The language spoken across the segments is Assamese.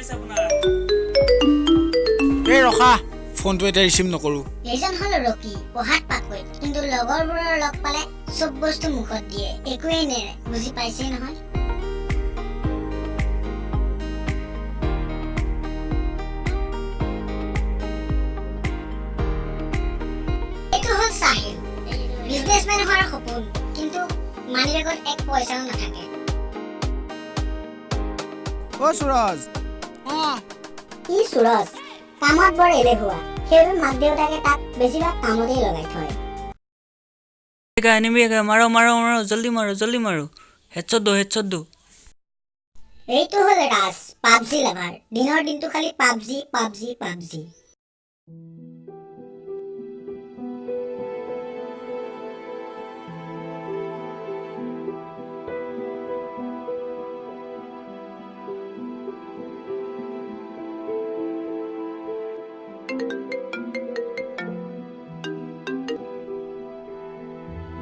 আছে আপোনাৰ এই ৰখা ফোনটো এটা ৰিচিভ নকৰো এইজন হল ৰকি পঢ়াত পাকৈত কিন্তু লগৰবোৰৰ লগ পালে সব বস্তু মুখত দিয়ে একোৱেই নেৰে বুজি পাইছেই নহয় এইটো হল সাহিল বিজনেছমেন হোৱাৰ সপোন কিন্তু মানিবেগত এক পইচাও নাথাকে ও সুৰজ ই সুৰজ কামত বৰ এলেহুৱা সেইবাবে মাক দেউতাকে তাক বেছিভাগ কামতেই লগাই থয় এনিমি মাৰো মাৰো মাৰো জলদি মাৰো হেডশ্বট দো এইটো হল ৰাজ পাবজি লাভাৰ দিনৰ দিনটো খালি পাবজি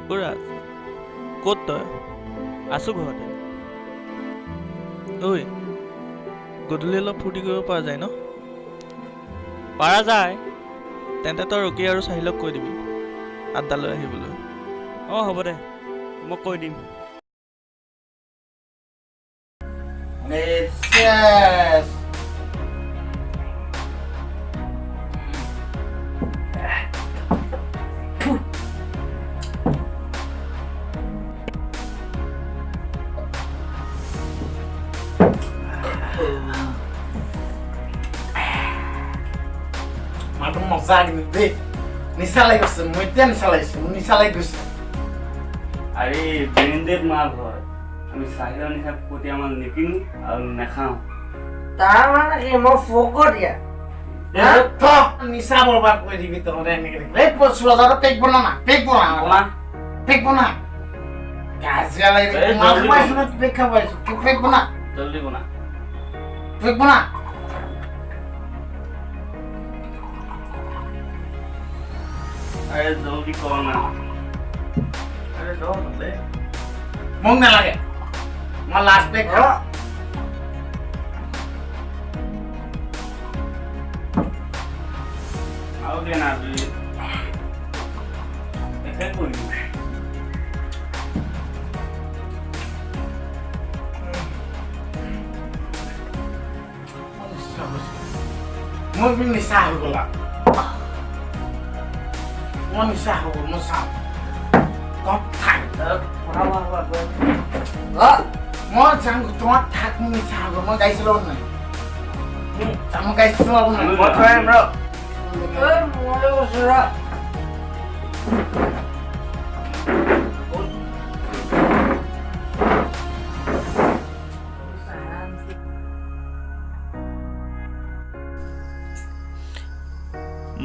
Suraj, ক'ত তই? আছো ঘৰতে। ঐ, গধূলি অলপ ফূৰ্তি কৰিব পৰা যায় ন? পাৰা যায় তেন্তে তই ৰকি আৰু চাহিলক কৈ দিবি আড্ডালৈ আহিবলৈ। হ'ব দে মই কৈ দিম Aku mau sakit deh. Nisalai gus, muitnya nisalai gus. আরে ব্রেন্ডেড মাল হয় আমি সাহিলের নিশার প্রতি আমার নিকিনু আর নেখাও তার মানে কি মই ফকট ইয়া তো নিসা বরবাদ করে দিবি তো রে নিকে লে পছুলা দাও পেক বনা না পেক বনা কাজ গালাই মা খাই শুনে পেক খাবাই পেক বনা জলদি বনা পেক বনা আরে জলদি কর না আরে দাও লে মং না লাগে মা লাস্ট পেক খাও আও দে না তুই দেখে কই মই বিন নিসা হৈ গলা মই নিসা হৈ গল মই চাম কত থাক মই চাম তোমার থাক নিসা হৈ গল মই গাইছিল নাই চাম গাইছিল নাই মই থৈ ৰ এই মই ওচৰা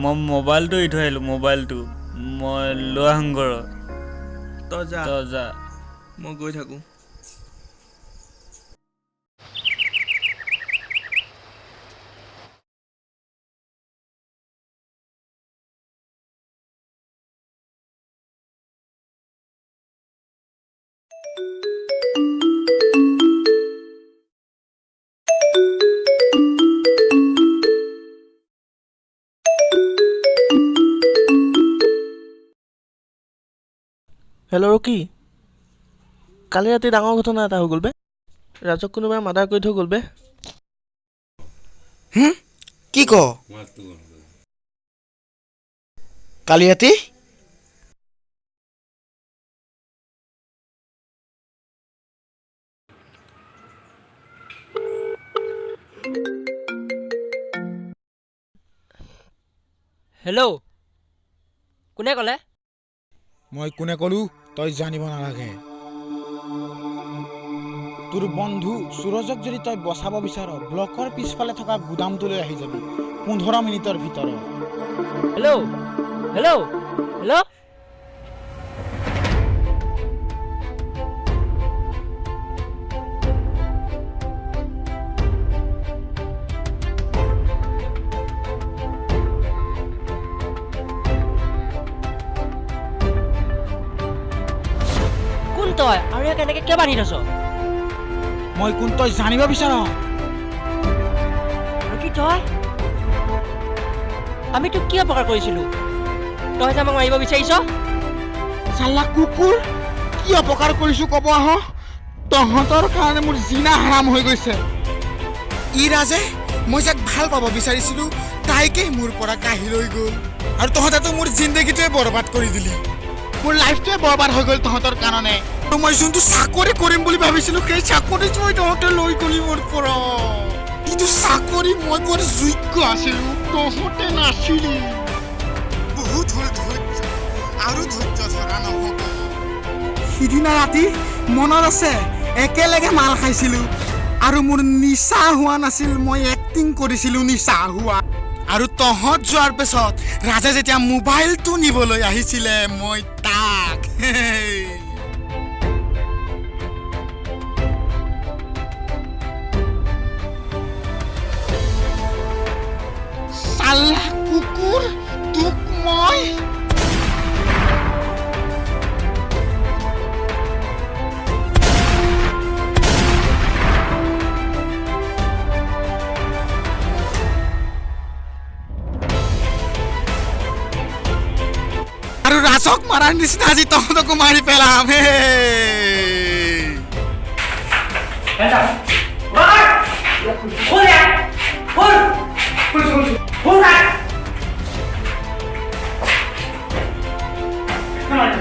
মই মোবাইলটো এৰি থৈ আহিলোঁ মোবাইলটো মই লৈ আহোঁ ঘৰত তই যা মই গৈ থাকো। হেল্ল' ৰকি, কালি ৰাতি ডাঙৰ ঘটনা এটা হৈ গ'ল বে। ৰাজক কোনোবাই মাৰ্ডাৰ কৰি থৈ গ'ল বে। কি ক কালি ৰাতি হেল্ল' কোনে ক'লে মই কোনে কলো তই জানিব নালাগে তোৰ বন্ধু সুৰজক যদি তই বচাব বিচাৰ ব্লকৰ পিছফালে থকা গুদামটোলৈ আহি যাবি 15 মিনিটৰ ভিতৰত হেল্ল' হেল্ল' হেল্ল' তই আৰু কেনেকে কিয় বান্ধি থৈছ মই কোন তই জানিব বিচাৰ তই আমি তোক কি অপকাৰ কৰিছিলো তই যে আমাক মাৰিব বিচাৰিছ চাল্লা কুকুৰ কি অপকাৰ কৰিছো ক'ব আহ তহঁতৰ কাৰণে মোৰ জিনা হাৰাম হৈ গৈছে ই ৰাজে মই যাক ভাল পাব বিচাৰিছিলো তাইকে মোৰ পৰা কাঢ়ি লৈ গ'ল আৰু তহঁতেতো মোৰ জিন্দগীটোৱে বৰবাদ কৰি দিলি মোৰ লাইফটোৱে বৰবাদ হৈ গ'ল তহঁতৰ কাৰণে আৰু মই যোনটো চাকৰি কৰিম বুলি ভাবিছিলো সেই চাকৰিটো মই তহঁতে লৈ গ'লি মোৰ পৰা কিন্তু চাকৰি মই বৰ যোগ্য আছিলো তহঁতে নাছিলি বহুত হ'ল ধৈৰ্য আৰু ধৈৰ্য ধৰা নহ'ব সিদিনা ৰাতি মনত আছে একেলগে মাল খাইছিলো আৰু মোৰ নিচা হোৱা নাছিল মই এক্টিং কৰিছিলো নিচা হোৱা আৰু তহঁত যোৱাৰ পিছত ৰাজে যেতিয়া মোবাইলটো নিবলৈ আহিছিলে মই তাক চাল্লা কুকুৰ তোক মই আৰু ৰাজক মাৰাৰ নিচিনা আজি তহঁতকো মাৰি পেলাম হে Come on.